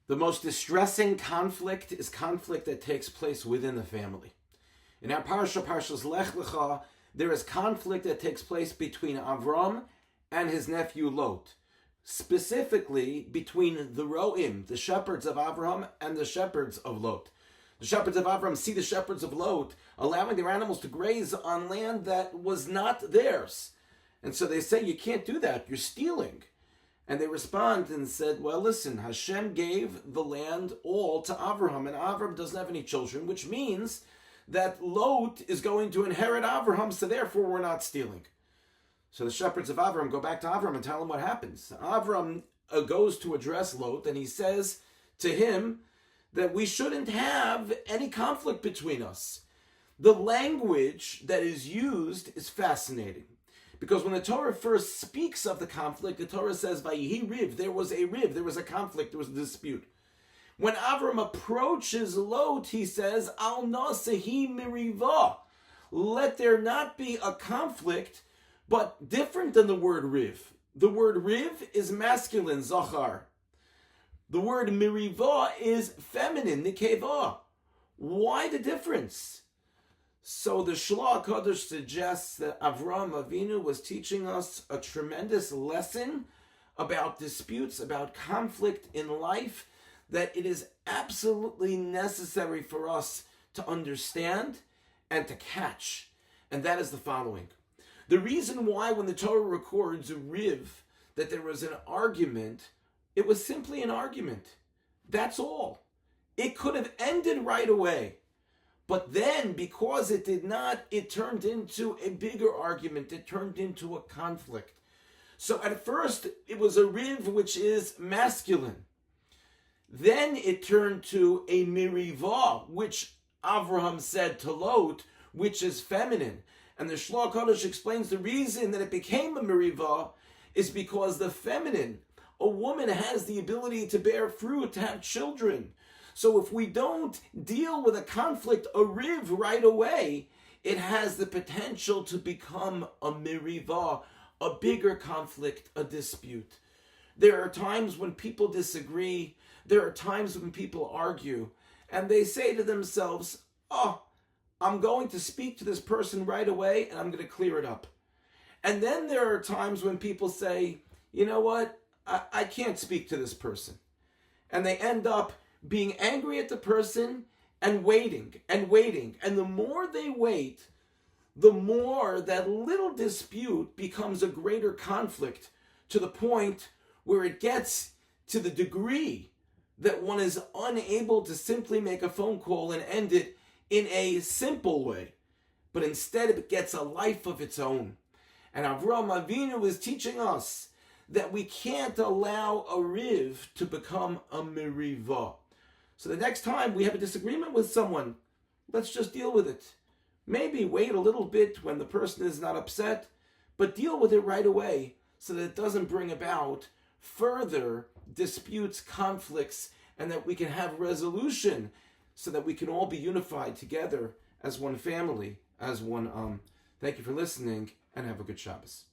The most distressing conflict is conflict that takes place within the family. In our Parshas Lech, there is conflict that takes place between Avram and his nephew Lot. Specifically between the Roim, the shepherds of Avram, and the shepherds of Lot. The shepherds of Avram see the shepherds of Lot allowing their animals to graze on land that was not theirs. And so they say, you can't do that, you're stealing. And they respond and said, well, listen, Hashem gave the land all to Avraham, and Avram doesn't have any children, which means that Lot is going to inherit Avraham, so therefore we're not stealing. So the shepherds of Avram go back to Avram and tell him what happens. Avram goes to address Lot, and he says to him that we shouldn't have any conflict between us. The language that is used is fascinating. Because when the Torah first speaks of the conflict, the Torah says, Vayihi riv, there was a conflict, there was a dispute. When Avram approaches Lot, he says, Al nasehi miriva, let there not be a conflict, but different than the word riv. The word riv is masculine, zachar. The word miriva is feminine, nikeva. Why the difference? So the Shloah HaKadosh suggests that Avram Avinu was teaching us a tremendous lesson about disputes, about conflict in life, that it is absolutely necessary for us to understand and to catch. And that is the following. The reason why when the Torah records Riv, that there was an argument, it was simply an argument. That's all. It could have ended right away. But then, because it did not, it turned into a bigger argument. It turned into a conflict. So at first, it was a riv, which is masculine. Then it turned to a miriva, which Avraham said to Lot, which is feminine. And the Shloah HaKadosh explains the reason that it became a miriva is because the feminine, a woman has the ability to bear fruit, to have children. So if we don't deal with a conflict, a riv, right away, it has the potential to become a miriva, a bigger conflict, a dispute. There are times when people disagree. There are times when people argue. And they say to themselves, I'm going to speak to this person right away and I'm going to clear it up. And then there are times when people say, you know what, I can't speak to this person. And they end up being angry at the person and waiting and waiting. And the more they wait, the more that little dispute becomes a greater conflict, to the point where it gets to the degree that one is unable to simply make a phone call and end it in a simple way. But instead it gets a life of its own. And Avraham Avinu is teaching us that we can't allow a riv to become a miriva. So the next time we have a disagreement with someone, let's just deal with it. Maybe wait a little bit when the person is not upset, but deal with it right away so that it doesn't bring about further disputes, conflicts, and that we can have resolution so that we can all be unified together as one family, as one. Thank you for listening, and have a good Shabbos.